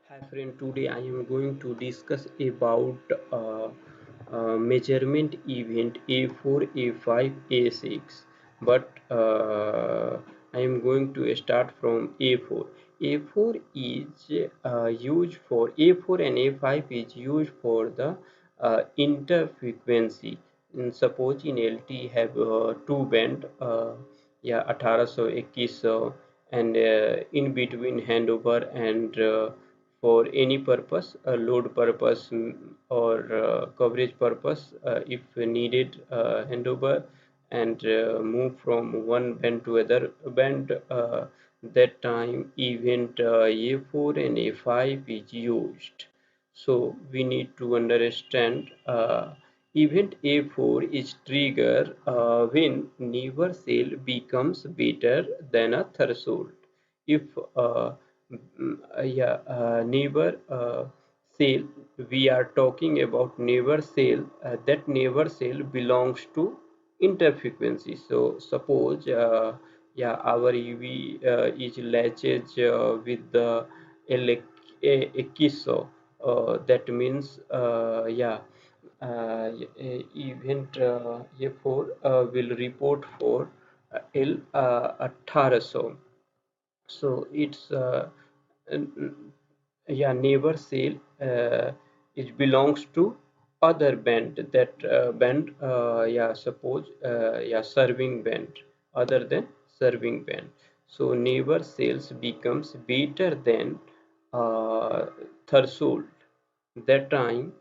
Hi friend, today I am going to discuss about measurement event A4, A5, A6. But I am going to start from A4. A4 is used for A4 and A5 is used for the interfrequency. Suppose in LT have two band, yeah, 1800, 2100, and in between handover and for any purpose, load purpose, or coverage purpose, if needed, handover and move from one band to other band. That time event A4 and A5 is used. So we need to understand event A4 is trigger when neighbor cell becomes better than a threshold. If yeah, neighbor cell, we are talking about neighbor cell, that neighbor cell belongs to interfrequency. So suppose yeah, our EV is latched with the Ekiso. That means yeah, event A4 will report for L 1800. So it's yeah, neighbor cell, it belongs to other band. That band, yeah, suppose yeah, serving band, other than serving band. So neighbor cells becomes better than uh, threshold. That time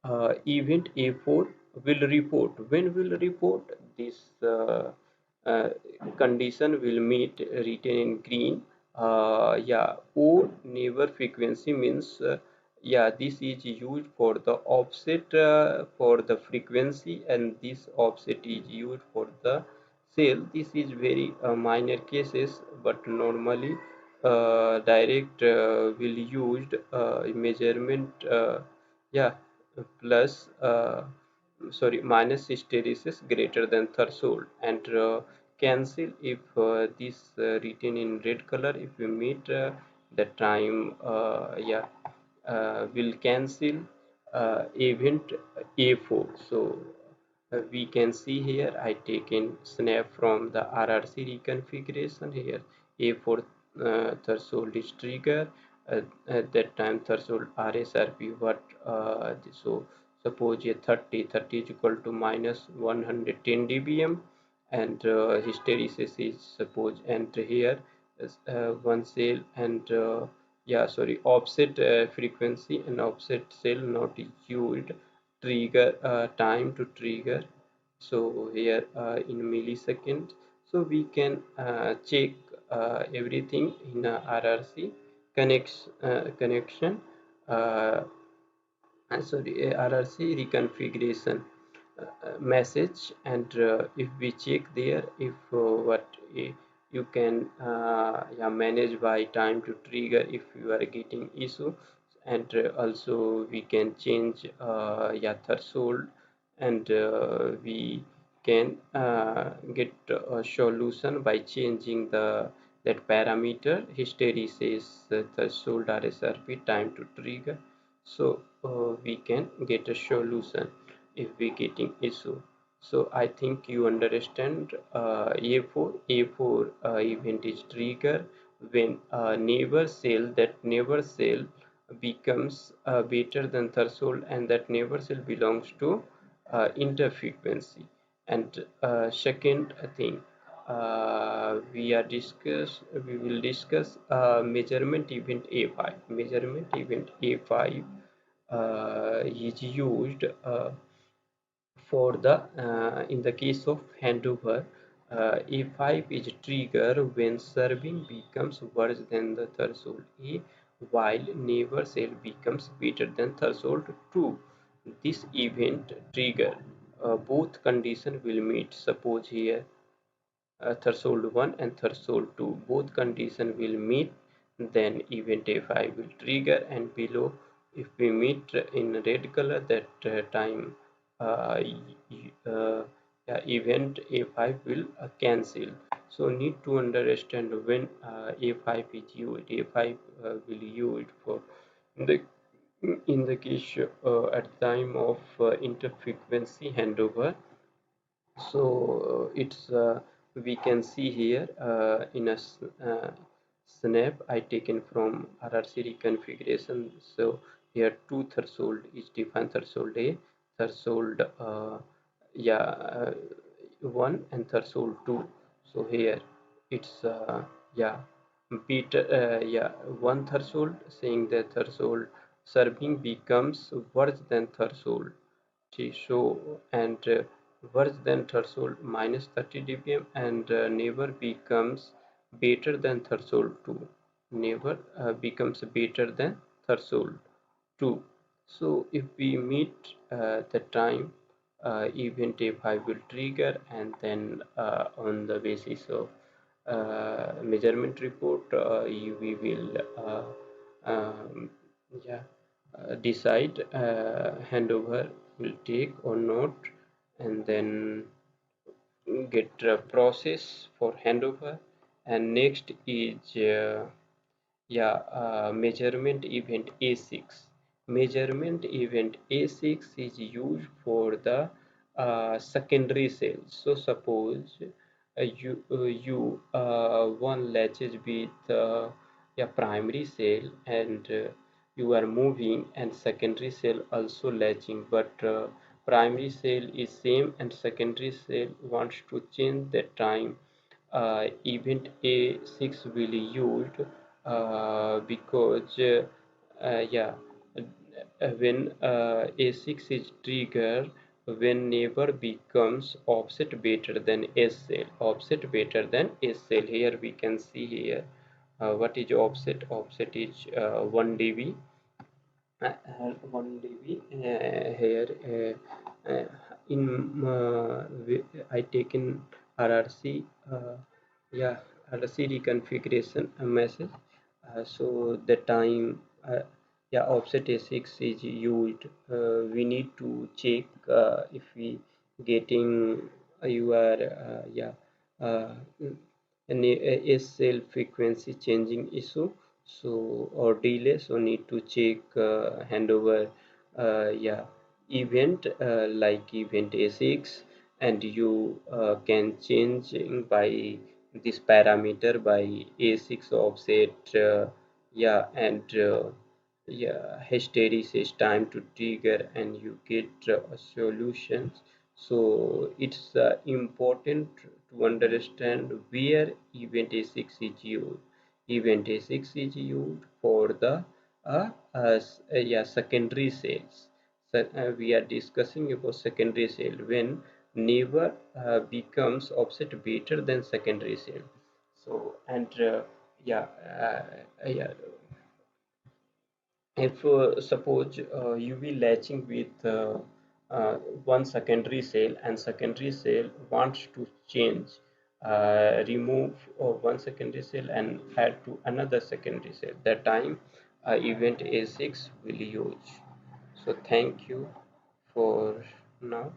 event A4 will report. When will report this uh, condition will meet, written in green. Yeah, O neighbor frequency means yeah, this is used for the offset for the frequency, and this offset is used for the sale. This is very minor cases, but normally direct will used measurement, yeah, plus sorry, minus hysteresis greater than threshold, and cancel if this written in red color. If we meet the time, yeah, will cancel event A4. So we can see here I taken snap from the RRC reconfiguration. Here A4 threshold is trigger. At that time threshold RSRP what, so suppose a 30 is equal to minus 110 dBm, and hysteresis is suppose enter here as one cell, and yeah, sorry, offset frequency and offset cell not used. Trigger time to trigger, so here in millisecond. So we can check everything in RRC connection, uh, sorry, RRC reconfiguration message. And if we check there, if what you can yeah, manage by time to trigger if you are getting issue. And also we can change yeah, threshold, and we can get a solution by changing the that parameter hysteresis, threshold, RSRP, time to trigger. So we can get a solution if we getting issue. So I think you understand. A4 event is trigger when neighbor cell, that neighbor cell becomes better than threshold, and that neighbor cell belongs to interfrequency. And second thing, we will discuss measurement event A5. Measurement event A5 is used for the in the case of handover. A5 is trigger when serving becomes worse than the threshold A, while neighbor cell becomes better than threshold 2. This event trigger both condition will meet. Suppose here threshold 1 and threshold 2 both condition will meet, then event A5 will trigger. And below, if we meet in red color, that time uh, yeah, event A5 will cancel. So need to understand when A5 is used. A5 will used for the in the case at time of interfrequency handover. So it's we can see here in a snap I taken from RRC configuration. So here two threshold is defined, threshold A, threshold yeah, 1 and threshold 2. So here it's yeah, beta yeah, one threshold, saying that threshold serving becomes worse than threshold. So and worse than threshold minus 30 dBm, and never becomes better than threshold 2. Never becomes better than threshold 2. So if we meet the time, event A5 will trigger, and then on the basis of measurement report, we will yeah, decide handover will take or not, and then get a process for handover. And next is measurement event A6. Measurement event A6 is used for the secondary cell. So suppose one latches with primary cell, and you are moving, and secondary cell also latching, but primary cell is same and secondary cell wants to change the time. Event A6 will be used because yeah, when A6 is triggered, when neighbor becomes offset better than S cell, offset better than S cell. Here we can see here what is offset. Offset is 1 dB, 1 dB here in I taken RRC yeah, RRC reconfiguration message. So the time yeah, offset A6 is used. We need to check if we getting you are yeah, uh, an S cell frequency changing issue, so or delay, so need to check handover yeah, event like event A6, and you can change by this parameter by A6 offset yeah, and yeah, hysteresis time to trigger, and you get solutions. So it's important to understand where event A6 is used. Event A6 is used for the yeah, secondary cells. So, we are discussing about secondary cell when neighbor becomes offset better than secondary cell. So and yeah, yeah, if suppose you be latching with one secondary cell, and secondary cell wants to change, remove one secondary cell and add to another secondary cell, that time event A6 will use. So thank you for now.